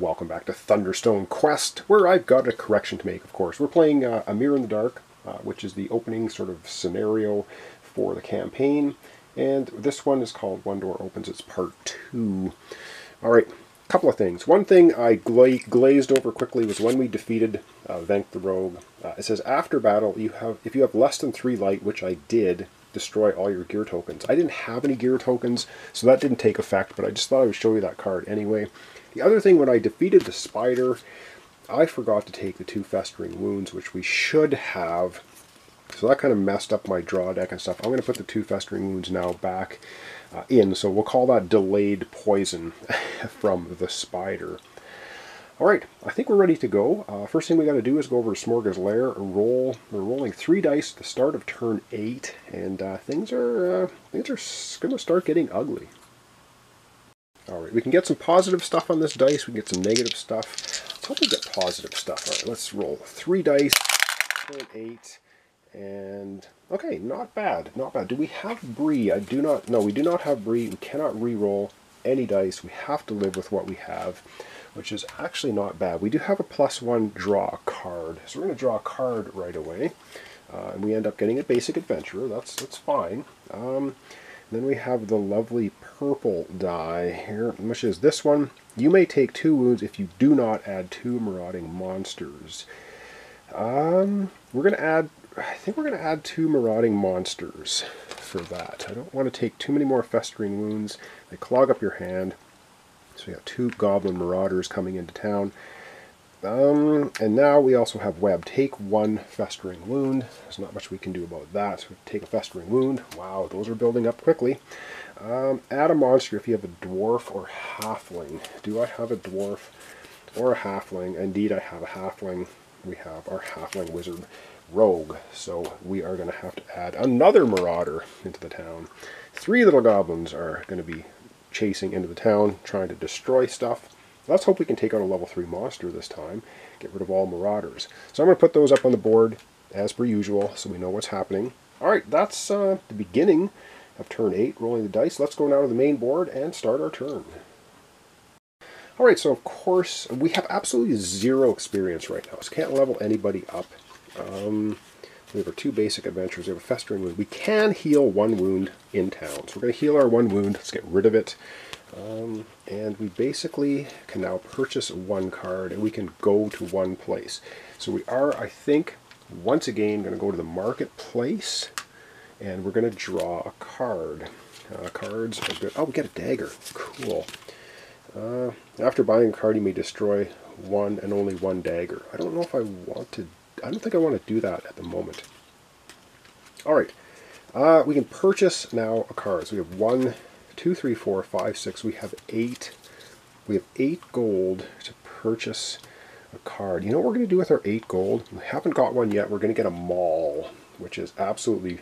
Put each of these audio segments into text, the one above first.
Welcome back to Thunderstone Quest, where I've got a correction to make, of course. We're playing A Mirror in the Dark, which is the opening sort of scenario for the campaign. And this one is called One Door Opens. It's part 2. Alright, a couple of things. One thing I glazed over quickly was when we defeated Venk the Rogue. It says, after battle, if you have less than 3 light, which I did, destroy all your gear tokens. I didn't have any gear tokens, so that didn't take effect, but I just thought I would show you that card anyway. The other thing, when I defeated the spider, I forgot to take the 2 festering wounds, which we should have. So that kind of messed up my draw deck and stuff. I'm going to put the 2 festering wounds now back in, so we'll call that delayed poison from the spider. Alright, I think we're ready to go. First thing we got to do is go over to Smorga's lair, we're rolling 3 dice at the start of turn 8, and things are going to start getting ugly. Alright, we can get some positive stuff on this dice, we can get some negative stuff. Let's hope we get positive stuff. Alright, let's roll 3 dice, turn 8, and okay, not bad, not bad. Do we have Bree? No, we do not have Bree. We cannot re-roll any dice. We have to live with what we have, which is actually not bad. We do have a +1 draw a card, so we're going to draw a card right away, and we end up getting a basic adventurer. That's fine. Then we have the lovely purple die here, which is this one. You may take 2 wounds if you do not add 2 marauding monsters. I think we're going to add 2 marauding monsters for that. I don't want to take too many more festering wounds. They clog up your hand. So we got 2 goblin marauders coming into town. And now we also have web. Take 1 festering wound. There's not much we can do about that. So take a festering wound. Wow, those are building up quickly. Add a monster if you have a dwarf or halfling. Do I have a dwarf or a halfling? Indeed, I have a halfling. We have our halfling wizard rogue. So we are going to have to add another marauder into the town. 3 little goblins are going to be chasing into the town, trying to destroy stuff. Let's hope we can take out a level 3 monster this time. Get rid of all marauders. So I'm going to put those up on the board as per usual so we know what's happening. Alright, that's the beginning of turn 8, rolling the dice. Let's go now to the main board and start our turn. Alright, so of course we have absolutely 0 experience right now, so can't level anybody up. We have our 2 basic adventures. We have a festering wound. We can heal 1 wound in town. So we're going to heal our 1 wound. Let's get rid of it. And we basically can now purchase 1 card, and we can go to 1 place. So we are, I think, once again going to go to the marketplace, and we're going to draw a card. Cards are good. Oh, we get a dagger. Cool. After buying a card, you may destroy 1 and only 1 dagger. I don't know if I want to. I don't think I want to do that at the moment. Alright, we can purchase now a card. So we have 1, 2, 3, 4, 5, 6. We have 8. We have 8 gold to purchase a card. You know what we're going to do with our 8 gold? We haven't got one yet. We're going to get a maul, which is absolutely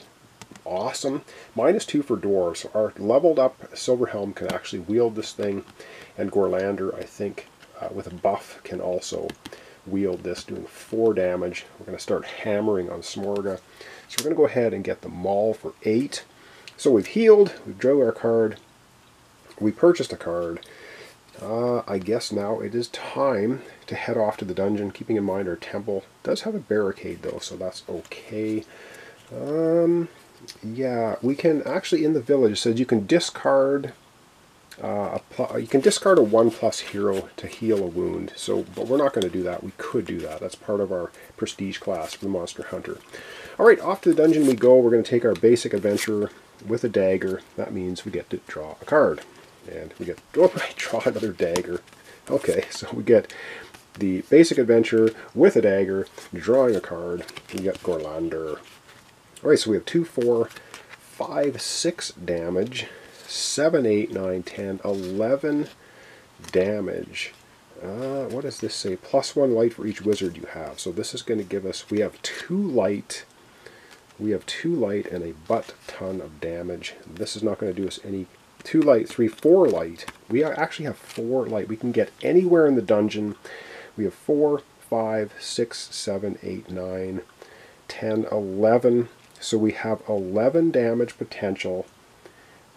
awesome. -2 for dwarves. So our leveled up Silverhelm can actually wield this thing, and Gorlander, I think, with a buff, can also wield this, doing 4 damage. We're going to start hammering on Smorga. So we're going to go ahead and get the maul for 8. So we've healed, we've drew our card, we purchased a card. I guess now it is time to head off to the dungeon, keeping in mind our temple does have a barricade though, so that's okay. Yeah, we can actually, in the village, it says you can discard a 1+ hero to heal a wound. So, but we're not going to do that. We could do that. That's part of our prestige class for the Monster Hunter. Alright, off to the dungeon we go. We're going to take our basic adventurer with a dagger. That means we get to draw a card. And we get, oh, right, draw another dagger. Okay, so we get the basic adventurer with a dagger, drawing a card. We get Gorlander. Alright, so we have 2, 4, 5, 6 damage. 7, 8, 9, 10, 11 damage. What does this say? +1 light for each wizard you have. So this is going to give us, we have 2 light. We have 2 light and a butt ton of damage. This is not going to do us any. 2 light, 3, 4 light. We actually have 4 light. We can get anywhere in the dungeon. We have 4, 5, 6, 7, 8, 9, 10, 11. So we have 11 damage potential.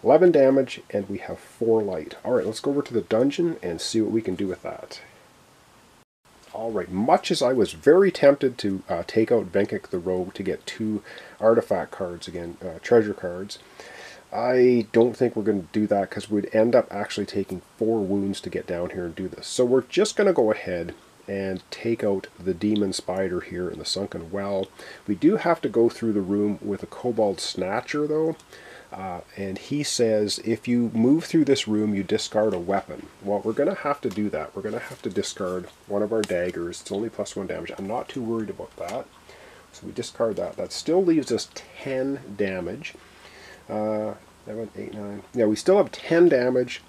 11 damage, and we have 4 light. Alright, let's go over to the dungeon and see what we can do with that. Alright, much as I was very tempted to take out Venkik the Rogue to get 2 artifact cards again, treasure cards, I don't think we're going to do that because we'd end up actually taking 4 wounds to get down here and do this. So we're just going to go ahead and take out the Demon Spider here in the Sunken Well. We do have to go through the room with a Kobold Snatcher though. And he says if you move through this room you discard a weapon. Well, we're going to have to do that. We're going to have to discard one of our daggers. It's only +1 damage. I'm not too worried about that. So we discard that. That still leaves us 10 damage. 7, 8, 9. Yeah, we still have 10 damage.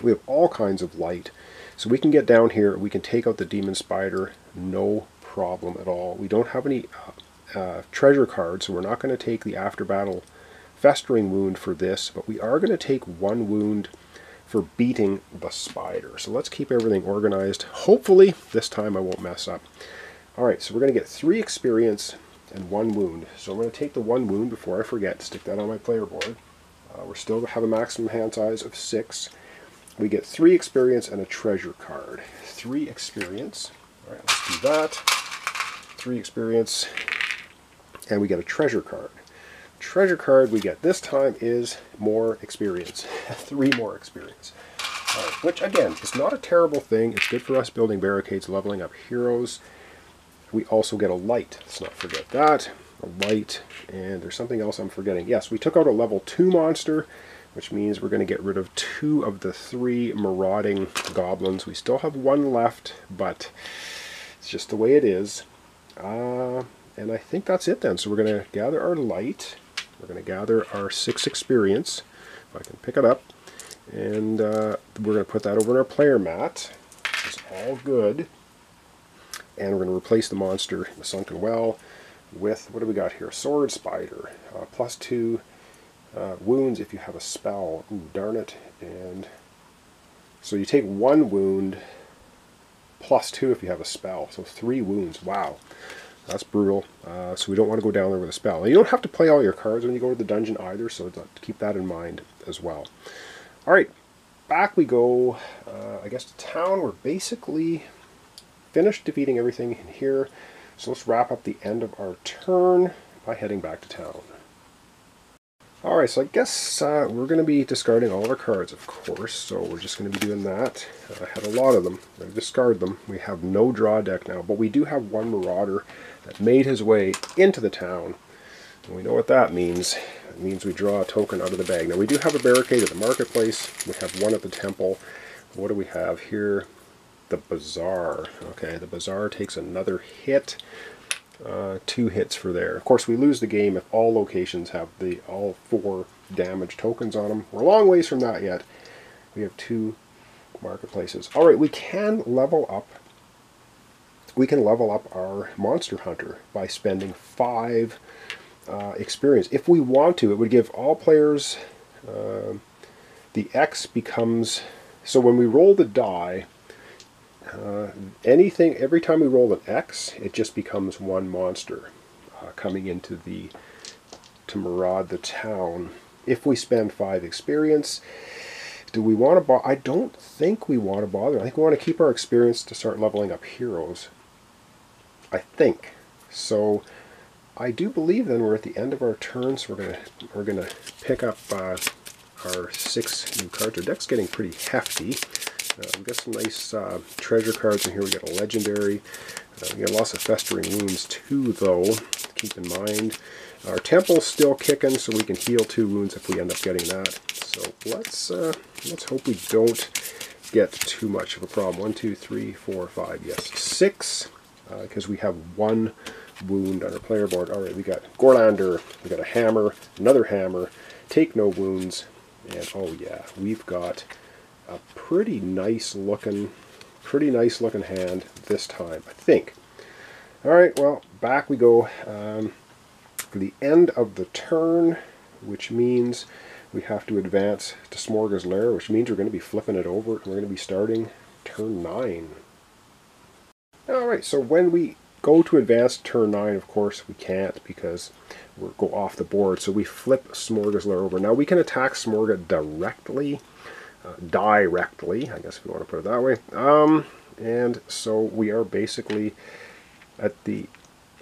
We have all kinds of light. So we can get down here. We can take out the Demon Spider. No problem at all. We don't have any treasure cards, so we're not going to take the after battle festering wound for this, but we are going to take 1 wound for beating the spider. So let's keep everything organized. Hopefully this time I won't mess up. Alright, so we're going to get 3 experience and 1 wound. So I'm going to take the 1 wound before I forget, stick that on my player board. We still have a maximum hand size of 6. We get 3 experience and a treasure card. 3 experience. Alright, let's do that. 3 experience and we get a treasure card. Treasure card we get this time is more experience. 3 more experience. Which again is not a terrible thing. It's good for us building barricades, leveling up heroes. We also get a light. Let's not forget that. A light. And there's something else I'm forgetting. Yes, we took out a level 2 monster, which means we're going to get rid of 2 of the 3 marauding goblins. We still have 1 left, but it's just the way it is. And I think that's it then. So we're going to gather our light. We're going to gather our 6 experience, if I can pick it up, and we're going to put that over in our player mat. It's all good. And we're going to replace the monster in the Sunken Well with, what do we got here? Sword Spider. +2 wounds if you have a spell. Ooh, darn it. And so you take 1 wound, +2 if you have a spell. So 3 wounds. Wow. That's brutal. So we don't want to go down there with a spell. Now, you don't have to play all your cards when you go to the dungeon either, so keep that in mind as well. Alright, back we go, I guess to town. We're basically finished defeating everything in here. So let's wrap up the end of our turn by heading back to town. Alright, so I guess we're going to be discarding all of our cards, of course, so we're just going to be doing that. I had a lot of them. I'm going to discard them. We have no draw deck now, but we do have 1 Marauder that made his way into the town. And we know what that means. It means we draw a token out of the bag. Now we do have a barricade at the marketplace. We have 1 at the temple. What do we have here? The Bazaar. Okay, the Bazaar takes another hit. 2 hits for there. Of course, we lose the game if all locations have all 4 damage tokens on them. We're a long ways from that yet. We have 2 marketplaces. Alright, we can level up. We can level up our Monster Hunter by spending 5 experience. If we want to, it would give all players the X becomes, so when we roll the die, every time we roll an X, it just becomes 1 monster coming into to maraud the town. If we spend 5 experience, do we want to I don't think we want to bother. I think we want to keep our experience to start leveling up heroes. I think. So I do believe then we're at the end of our turn, so we're gonna pick up our 6 new cards. Our deck's getting pretty hefty. We've got some nice treasure cards in here. We got a legendary. We got lots of festering wounds too, though. Keep in mind, our temple's still kicking, so we can heal 2 wounds if we end up getting that. So let's hope we don't get too much of a problem. 1, 2, 3, 4, 5. Yes, 6, because we have 1 wound on our player board. All right, we got Gorlander. We got a hammer, another hammer. Take no wounds, and oh yeah, we've got a pretty nice looking hand this time, I think. Alright, well, back we go for the end of the turn, which means we have to advance to Smorga's Lair, which means we're going to be flipping it over, and we're going to be starting turn 9. Alright, so when we go to advance turn 9, of course, we can't because we'll go off the board, so we flip Smorga's Lair over. Now, we can attack Smorga directly, I guess if you want to put it that way. And so we are basically at the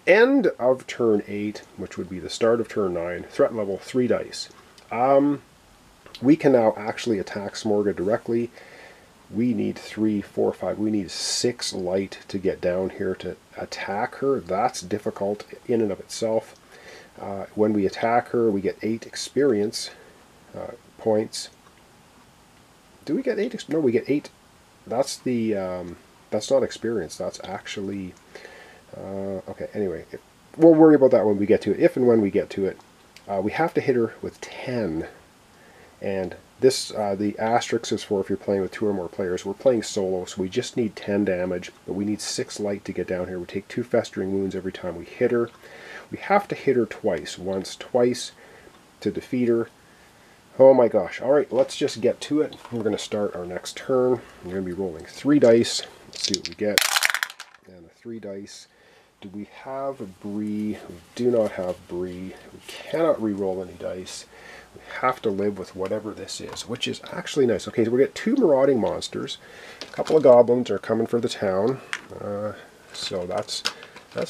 end of turn 8, which would be the start of turn 9, threat level 3 dice. We can now actually attack Smorga directly. We need 3, 4, 5. We need 6 light to get down here to attack her. That's difficult in and of itself. When we attack her, we get 8 experience points. Do we get 8? No, we get 8. That's the that's not experience. That's actually okay. Anyway, we'll worry about that when we get to it. If and when we get to it, we have to hit her with 10. And this, the asterisk is for if you're playing with 2 or more players. We're playing solo, so we just need 10 damage, but we need 6 light to get down here. We take 2 festering wounds every time we hit her. We have to hit her twice. Once, twice to defeat her. Oh my gosh. Alright, let's just get to it. We're going to start our next turn. We're going to be rolling 3 dice. Let's see what we get. And a 3 dice. Do we have a Bree? We do not have Bree. We cannot re-roll any dice. We have to live with whatever this is, which is actually nice. Okay, so we get 2 marauding monsters. A couple of goblins are coming for the town. So that's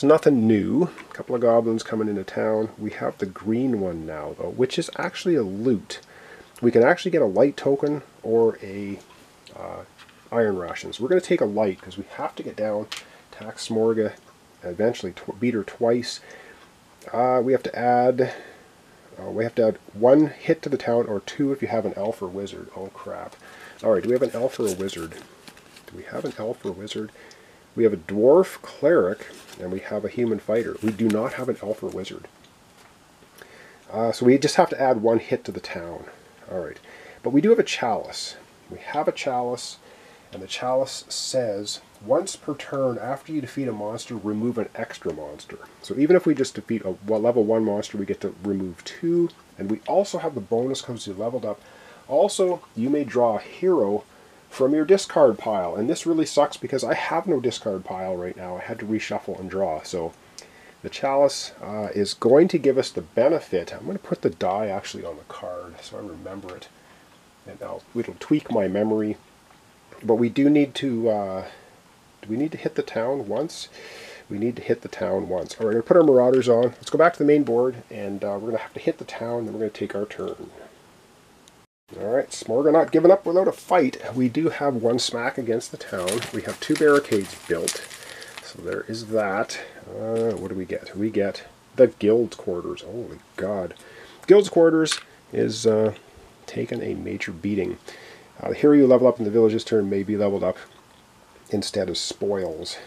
nothing new. A couple of goblins coming into town. We have the green one now, though, which is actually a loot. We can actually get a light token or a iron rations. We're going to take a light because we have to get down, attack Smorga, eventually beat her twice. We have to add 1 hit to the town, or 2 if you have an elf or wizard. Oh crap. Alright, do we have an elf or a wizard? Do we have an elf or a wizard? We have a dwarf cleric, and we have a human fighter. We do not have an elf or wizard. So we just have to add 1 hit to the town. Alright, but we do have a chalice. We have a chalice, and the chalice says, once per turn after you defeat a monster, remove an extra monster. So even if we just defeat a level 1 monster, we get to remove 2, and we also have the bonus because you leveled up. Also, you may draw a hero from your discard pile, and this really sucks because I have no discard pile right now. I had to reshuffle and draw, so the chalice is going to give us the benefit. I'm going to put the die actually on the card so I remember it, and it'll tweak my memory. But we do need to, do we need to hit the town once? We need to hit the town once. All right, we're going to put our Marauders on. Let's go back to the main board, and we're going to have to hit the town, then we're going to take our turn. All right, Smorga not giving up without a fight. We do have 1 smack against the town. We have 2 barricades built, so there is that. What do we get? We get the Guild's Quarters. Holy God. Guild's Quarters is taking a major beating. The hero you level up in the village this turn may be leveled up instead of spoils.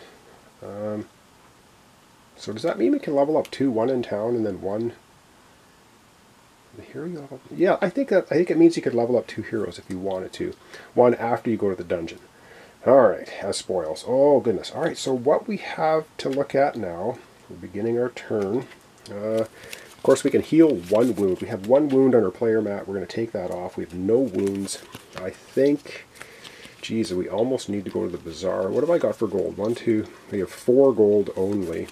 So does that mean we can level up 2, 1 in town and then 1? The hero you level up? Yeah, I think it means you could level up 2 heroes if you wanted to. 1 after you go to the dungeon. Alright, as spoils. Oh goodness. Alright, so what we have to look at now, we're beginning our turn. Of course we can heal 1 wound. We have 1 wound on our player mat. We're going to take that off. We have no wounds. I think, geez, we almost need to go to the bazaar. What have I got for gold? 1, 2, we have 4 gold only.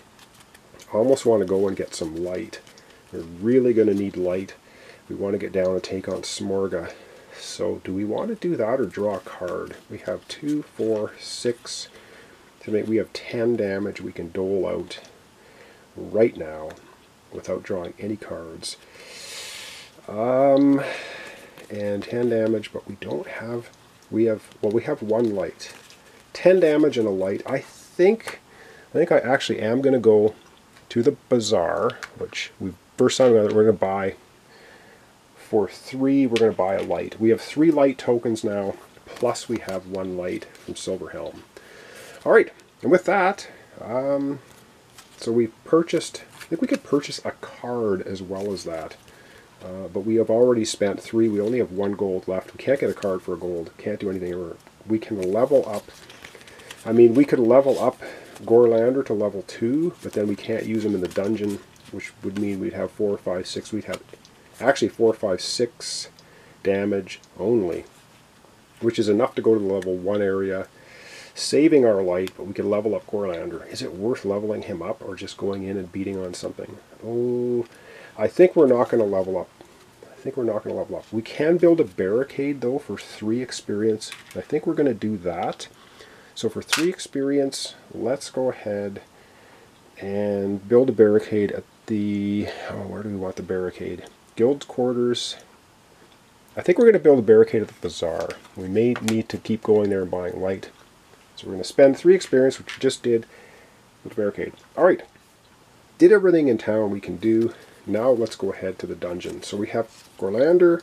I almost want to go and get some light. We're really going to need light. We want to get down and take on Smorga. So do we want to do that or draw a card? We have 2, 4, 6. We have 10 damage we can dole out right now without drawing any cards. And 10 damage, but we don't have, we have 1 light. 10 damage and a light. I think I actually am going to go to the bazaar, which first time we're going to buy for 3, we're going to buy a light. We have 3 light tokens now, plus we have 1 light from Silverhelm. Alright, and with that, so we purchased, I think we could purchase a card as well as that. But we have already spent 3, we only have 1 gold left. We can't get a card for a gold, can't do anything. We can level up, I mean, we could level up Gorlander to level 2, but then we can't use him in the dungeon, which would mean we'd have 4, 5, 6, we'd have actually 4, 5, 6 damage only, which is enough to go to the level 1 area, saving our light, but we could level up Gorlander. Is it worth leveling him up or just going in and beating on something? Oh, I think we're not going to level up. We can build a barricade, though, for 3 experience. I think we're going to do that. So for 3 experience, let's go ahead and build a barricade at the... oh, where do we want the barricade? Guild quarters. I think we're going to build a barricade at the bazaar. We may need to keep going there and buying light. So we're going to spend 3 experience, which we just did, with the barricade. Alright, did everything in town we can do. Now let's go ahead to the dungeon. So we have Gorlander.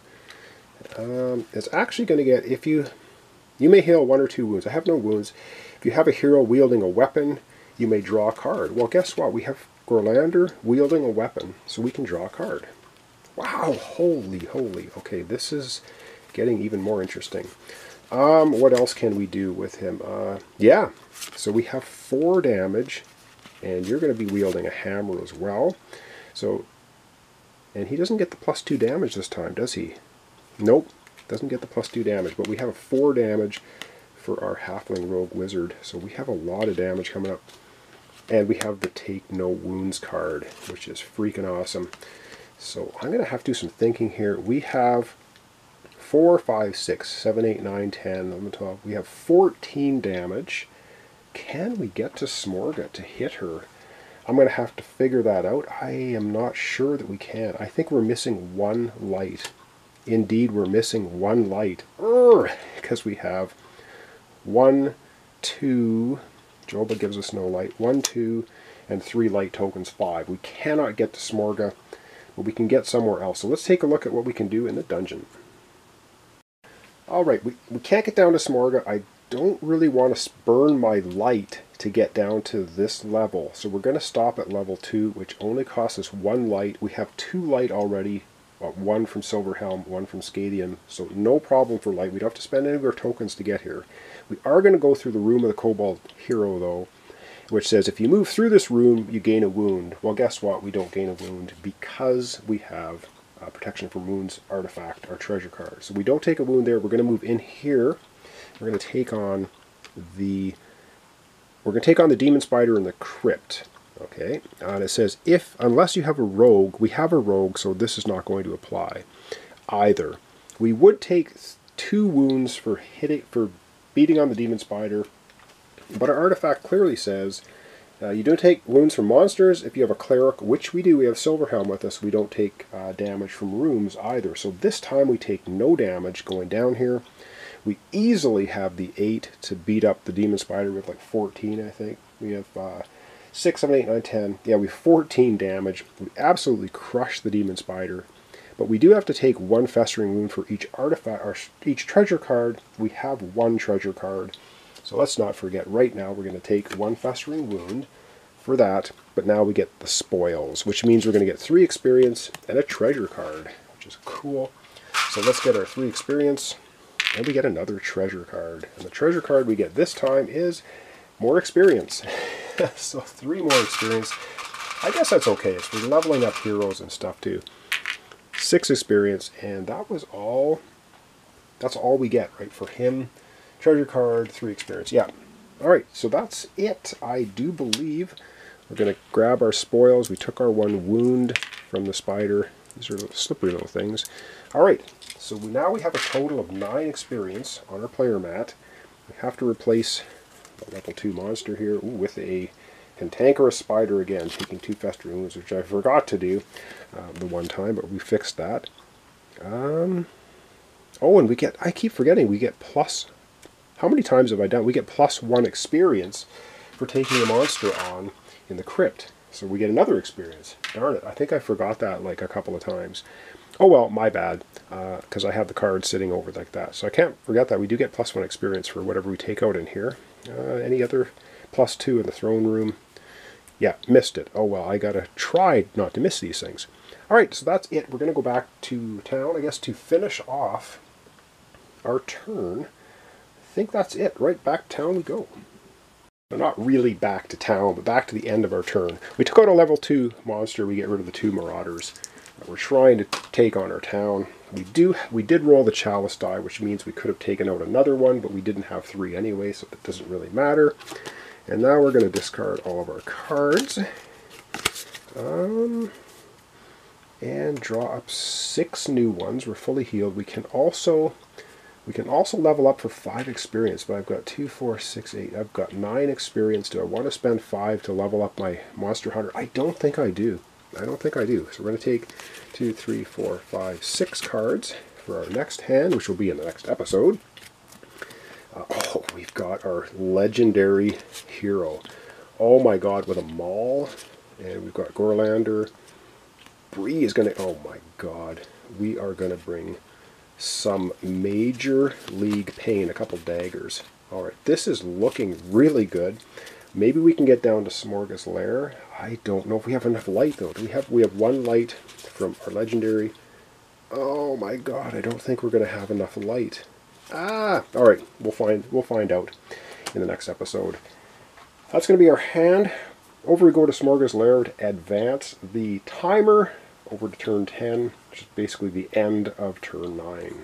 It's actually going to get, if you may heal 1 or 2 wounds. I have no wounds. If you have a hero wielding a weapon, you may draw a card. Well, guess what? We have Gorlander wielding a weapon, so we can draw a card. Wow, holy. Okay, this is getting even more interesting. What else can we do with him? Yeah, so we have 4 damage, and you're going to be wielding a hammer as well. So, and he doesn't get the +2 damage this time, does he? Nope, doesn't get the +2 damage, but we have a 4 damage for our Halfling Rogue Wizard, so we have a lot of damage coming up. And we have the Take No Wounds card, which is freaking awesome. So I'm going to have to do some thinking here. We have 4, 5, 6, 7, 8, 9, 10, 11, 12. We have 14 damage. Can we get to Smorga to hit her? I'm going to have to figure that out. I am not sure that we can. I think we're missing 1 light. Indeed, we're missing 1 light. Because we have 1, 2... Joba gives us no light. 1, 2, and 3 light tokens, 5. We cannot get to Smorga, but we can get somewhere else. So let's take a look at what we can do in the dungeon. Alright, we can't get down to Smorga. I don't really want to burn my light to get down to this level. So we're going to stop at level 2, which only costs us 1 light. We have 2 light already. 1 from Silverhelm, 1 from Scadian, so no problem for light. We don't have to spend any of our tokens to get here. We are going to go through the room of the Kobold Hero, though, which says if you move through this room, you gain a wound. Well, guess what? We don't gain a wound because we have Protection from Wounds artifact, our treasure card. So we don't take a wound there. We're going to move in here. We're going to take on the Demon Spider in the Crypt. Okay, and it says, unless you have a rogue, we have a rogue, so this is not going to apply either. We would take 2 wounds for beating on the Demon Spider, but our artifact clearly says you don't take wounds from monsters. If you have a cleric, which we do, we have Silverhelm with us, we don't take damage from rooms either. So this time we take no damage going down here. We easily have the 8 to beat up the Demon Spider with like 14, I think. We have 6, 7, 8, 9, 10. Yeah, we have 14 damage. We absolutely crush the Demon Spider. But we do have to take 1 Festering Wound for each artifact, or each treasure card. We have 1 treasure card. So let's not forget, right now we're going to take 1 Festering Wound for that. But now we get the spoils, which means we're going to get 3 experience and a treasure card, which is cool. So let's get our 3 experience, and we get another treasure card. And the treasure card we get this time is more experience. So 3 more experience. I guess that's okay. It's for leveling up heroes and stuff too. 6 experience, and that was all. That's all we get, right? For him, treasure card, 3 experience. Yeah. Alright, so that's it. I do believe we're going to grab our spoils. We took our 1 wound from the spider. These are little slippery little things. Alright, so now we have a total of 9 experience on our player mat. We have to replace the level 2 monster here with a cantankerous spider again, taking 2 festering wounds, which I forgot to do the one time, but we fixed that. Oh, and we get, I keep forgetting, we get plus, how many times have I done? We get +1 experience for taking a monster on in the crypt. So we get another experience. Darn it, I think I forgot that like a couple of times. Oh well, my bad, because I have the card sitting over like that. So I can't forget that we do get +1 experience for whatever we take out in here. Any other +2 in the throne room? Yeah, missed it. Oh well, I gotta try not to miss these things. Alright, so that's it. We're going to go back to town, I guess, to finish off our turn. I think that's it. Right, back to town we go. Well, not really back to town, but back to the end of our turn. We took out a level 2 monster. We get rid of the 2 marauders. We're trying to take on our town. We did roll the chalice die, which means we could have taken out another one, but we didn't have 3 anyway, so it doesn't really matter. And now we're going to discard all of our cards. And draw up 6 new ones. We're fully healed. We can also We can also level up for 5 experience, but I've got 2, 4, 6, 8. I've got 9 experience. Do I want to spend 5 to level up my Monster Hunter? I don't think I do. I don't think I do. So we're going to take 2, 3, 4, 5, 6 cards for our next hand, which will be in the next episode. Oh, we've got our legendary hero. Oh my god, with a Maul. And we've got Gorlander. Bree is going to... Oh my god. We are going to bring some major league pain. A couple daggers. Alright, this is looking really good. Maybe we can get down to Smorga's Lair. I don't know if we have enough light, though. We have 1 light from our legendary. Oh my god, I don't think we're going to have enough light. Alright, we'll find out in the next episode. That's going to be our hand. Over we go to Smorga's Lair to advance the timer over to turn 10, which is basically the end of turn 9.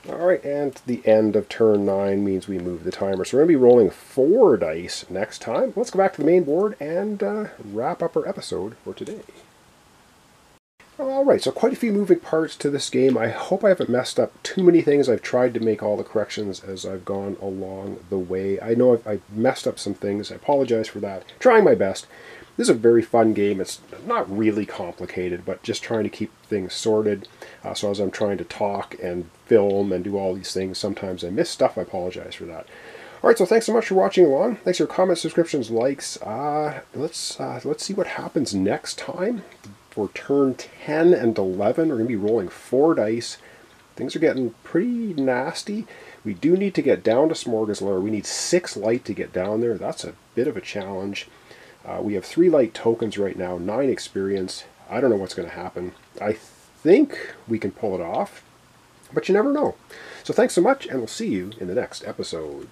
Alright, and the end of turn 9 means we move the timer. So we're going to be rolling 4 dice next time. Let's go back to the main board and wrap up our episode for today. Alright, so quite a few moving parts to this game. I hope I haven't messed up too many things. I've tried to make all the corrections as I've gone along the way. I know I've messed up some things. I apologize for that. Trying my best. This is a very fun game. It's not really complicated, but just trying to keep things sorted. So as I'm trying to talk and film and do all these things, sometimes I miss stuff. I apologize for that. Alright, so thanks so much for watching along. Thanks for your comments, subscriptions, likes. Let's see what happens next time. For turn 10 and 11, we're going to be rolling 4 dice. Things are getting pretty nasty. We do need to get down to Smorga's Lair. We need 6 light to get down there. That's a bit of a challenge. We have 3 light tokens right now, 9 experience. I don't know what's going to happen. I think we can pull it off, but you never know. So thanks so much, and we'll see you in the next episode.